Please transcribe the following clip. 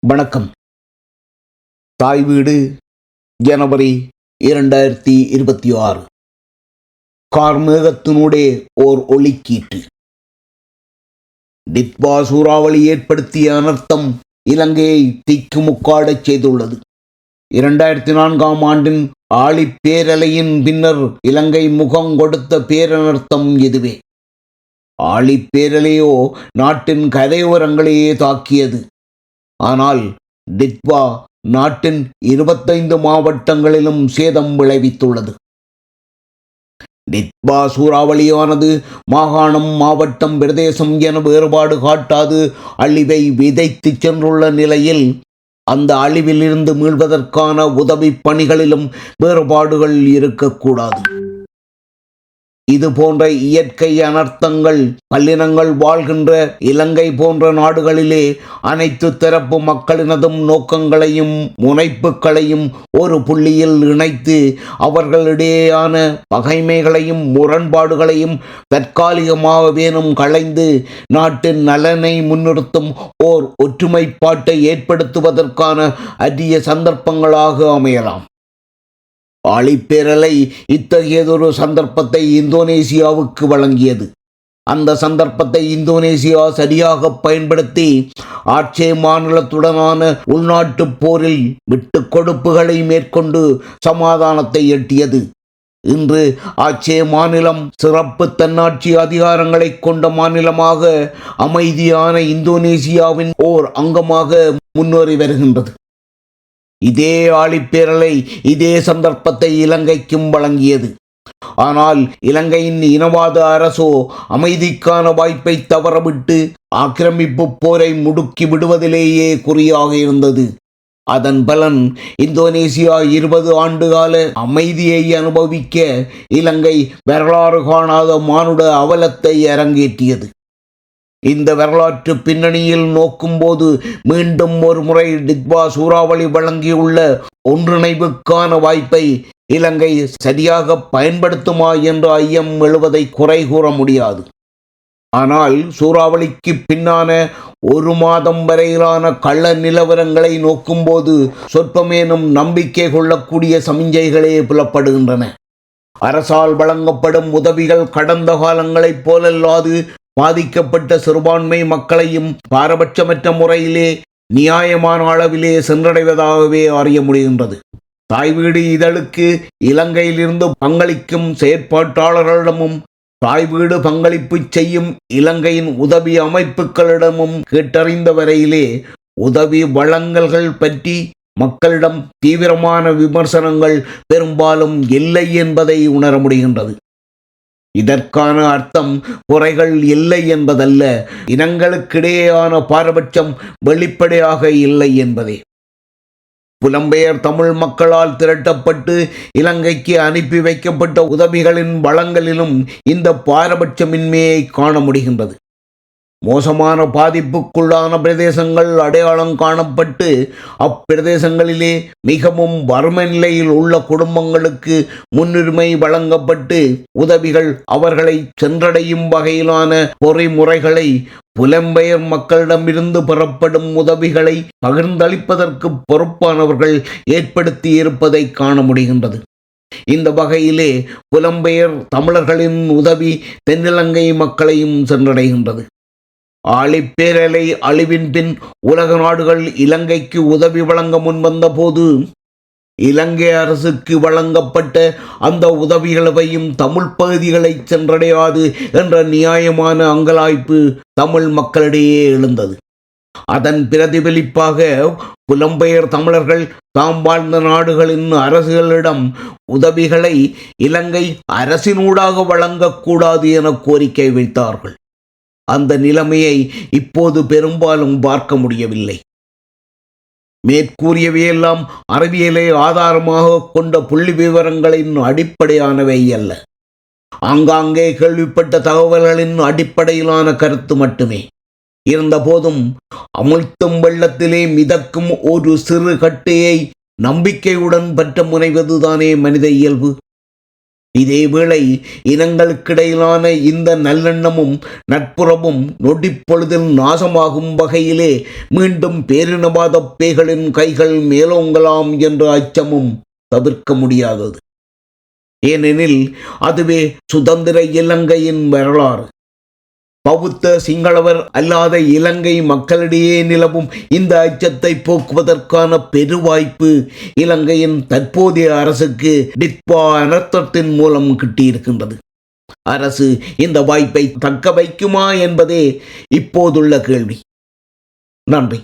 வணக்கம். தாய் வீடு ஜனவரி 2026. கார்மேகத்தினூடே ஓர் ஒளிக்கீற்று. டிட்வா சூறாவளி ஏற்படுத்திய அனர்த்தம் இலங்கையை திக்குமுக்காடச் செய்துள்ளது. 2004ஆம் ஆண்டின் ஆழிப்பேரலையின் பின்னர் இலங்கை முகம் கொடுத்த பேரனர்த்தம் இதுவே. ஆழிப்பேரலையோ நாட்டின் கரையோரங்களையே தாக்கியது. ஆனால் டிட்வா நாட்டின் 25 மாவட்டங்களிலும் சேதம் விளைவித்துள்ளது. டிட்வா சூறாவளியானது மாகாணம், மாவட்டம், பிரதேசம் என வேறுபாடு காட்டாது அழிவை விதைத்து சென்றுள்ள நிலையில் அந்த அழிவிலிருந்து மீள்வதற்கான உதவி பணிகளிலும் வேறுபாடுகள் இருக்கக்கூடாது. இது போன்ற இயற்கை அனர்த்தங்கள் பல்லினங்கள் வாழ்கின்ற இலங்கை போன்ற நாடுகளிலே அனைத்து தரப்பு மக்களினதும் நோக்கங்களையும் முனைப்புகளையும் ஒரு புள்ளியில் இணைத்து அவர்களிடையேயான பகைமைகளையும் முரண்பாடுகளையும் தற்காலிகமாகவேனும் களைந்து நாட்டின் நலனை முன்னிறுத்தும் ஓர் ஒற்றுமைப்பாட்டை ஏற்படுத்துவதற்கான அரிய சந்தர்ப்பங்களாக அமையலாம். ஆழிப்பேரலை இத்தகையதொரு சந்தர்ப்பத்தை இந்தோனேசியாவுக்கு வழங்கியது. அந்த சந்தர்ப்பத்தை இந்தோனேசியா சரியாக பயன்படுத்தி ஆட்சே மாநிலத்துடனான உள்நாட்டு போரில் விட்டு கொடுப்புகளை மேற்கொண்டு சமாதானத்தை எட்டியது. இன்று ஆட்சே மாநிலம் சிறப்பு தன்னாட்சி அதிகாரங்களை கொண்ட மாநிலமாக அமைதியான இந்தோனேசியாவின் ஓர் அங்கமாக முன்னேறி வருகின்றது. இதே ஆழிப்பேரலை இதே சந்தர்ப்பத்தை இலங்கைக்கும் வழங்கியது. ஆனால் இலங்கையின் இனவாத அரசோ அமைதிக்கான வாய்ப்பை தவறவிட்டு ஆக்கிரமிப்பு போரை முடுக்கி விடுவதிலேயே குறியாக இருந்தது. அதன் பலன் இந்தோனேசியா 20 ஆண்டுகால அமைதியை அனுபவிக்க இலங்கை வரலாறு காணாத மானுட அவலத்தை அரங்கேற்றியது. இந்த வரலாற்று பின்னணியில் நோக்கும்போது மீண்டும் ஒரு முறை டிட்வா சூறாவளி வழங்கியுள்ள ஒன்றிணைவுக்கான வாய்ப்பை இலங்கை சரியாக பயன்படுத்துமா என்ற ஐயம் எழுவதை குறை கூற முடியாது. ஆனால் சூறாவளிக்கு பின்னான 1 மாதம் வரையிலான கள்ள நிலவரங்களை நோக்கும்போது சொற்பமேனும் நம்பிக்கை கொள்ளக்கூடிய சமிஞ்சைகளே புலப்படுகின்றன. அரசால் வழங்கப்படும் உதவிகள் கடந்த காலங்களைப் போலல்லாது பாதிக்கப்பட்ட சிறுபான்மை மக்களையும் பாரபட்சமற்ற முறையிலே நியாயமான அளவிலே சென்றடைவதாகவே அறிய முடிகின்றது. தாய் வீடு இதழுக்கு இலங்கையிலிருந்து பங்களிக்கும் செயற்பாட்டாளர்களிடமும் தாய் வீடு பங்களிப்பு செய்யும் இலங்கையின் உதவி அமைப்புகளிடமும் கேட்டறிந்த வரையிலே உதவி வழங்கல்கள் பற்றி மக்களிடம் தீவிரமான விமர்சனங்கள் பெரும்பாலும் இல்லை என்பதை உணர முடிகின்றது. இதற்கான அர்த்தம் குறைகள் இல்லை என்பதல்ல, இனங்களுக்கிடையேயான பாரபட்சம் வெளிப்படையாக இல்லை என்பதே. புலம்பெயர் தமிழ் மக்களால் திரட்டப்பட்டு இலங்கைக்கு அனுப்பி வைக்கப்பட்ட உதவிகளின் வளங்களிலும் இந்த பாரபட்சமின்மையை காண முடிகின்றது. மோசமான பாதிப்புக்குள்ளான பிரதேசங்கள் அடையாளம் காணப்பட்டு அப்பிரதேசங்களிலே மிகவும் வறுமை நிலையில் உள்ள குடும்பங்களுக்கு முன்னுரிமை வழங்கப்பட்டு உதவிகள் அவர்களை சென்றடையும் வகையிலான பொறிமுறைகளை புலம்பெயர் மக்களிடமிருந்து பெறப்படும் உதவிகளை பகிர்ந்தளிப்பதற்கு பொறுப்பானவர்கள் ஏற்படுத்தி இருப்பதை காண முடிகின்றது. இந்த வகையிலே புலம்பெயர் தமிழர்களின் உதவி தென்னிலங்கை மக்களையும் சென்றடைகின்றது. ஆழிப்பேரலை அழிவின் பின் உலக நாடுகள் இலங்கைக்கு உதவி வழங்க முன்வந்த போது இலங்கை அரசுக்கு வழங்கப்பட்ட அந்த உதவிகளையும் தமிழ் பகுதிகளை சென்றடையாது என்ற நியாயமான அங்கலாய்ப்பு தமிழ் மக்களிடையே எழுந்தது. அதன் பிரதிபலிப்பாக புலம்பெயர் தமிழர்கள் தாம் வாழ்ந்த நாடுகளின் அரசுகளிடம் உதவிகளை இலங்கை அரசினூடாக வழங்கக்கூடாது என கோரிக்கை வைத்தார்கள். அந்த நிலைமையை இப்போது பெரும்பாலும் பார்க்க முடியவில்லை. மேற்கூறியவையெல்லாம் அறிவியலை ஆதாரமாக கொண்ட புள்ளி விவரங்களின் அடிப்படையானவை அல்ல. ஆங்காங்கே கேள்விப்பட்ட தகவல்களின் அடிப்படையிலான கருத்து மட்டுமே. இருந்தபோதும் அமிழ்த்தும் வெள்ளத்திலே மிதக்கும் ஒரு சிறு கட்டையை நம்பிக்கையுடன் பற்ற முனைவதுதானே மனித இயல்பு. இதேவேளை இனங்களுக்கிடையிலான இந்த நல்லெண்ணமும் நட்புறவும் நொடிப்பொழுதில் நாசமாகும் வகையிலே மீண்டும் பேரினவாத பேய்களின் கைகள் மேலோங்கலாம் என்ற அச்சமும் தவிர்க்க முடியாதது. ஏனெனில் அதுவே சுதந்திர இலங்கையின் வரலாறு. பௌத்த சிங்களவர் அல்லாத இலங்கை மக்களிடையே நிலவும் இந்த அச்சத்தை போக்குவதற்கான பெருவாய்ப்பு இலங்கையின் தற்போதைய அரசுக்கு டிட்வா அனர்த்தத்தின் மூலம் கிட்டியிருக்கின்றது. அரசு இந்த வாய்ப்பை தக்க வைக்குமா என்பதே இப்போதுள்ள கேள்வி. நன்றி.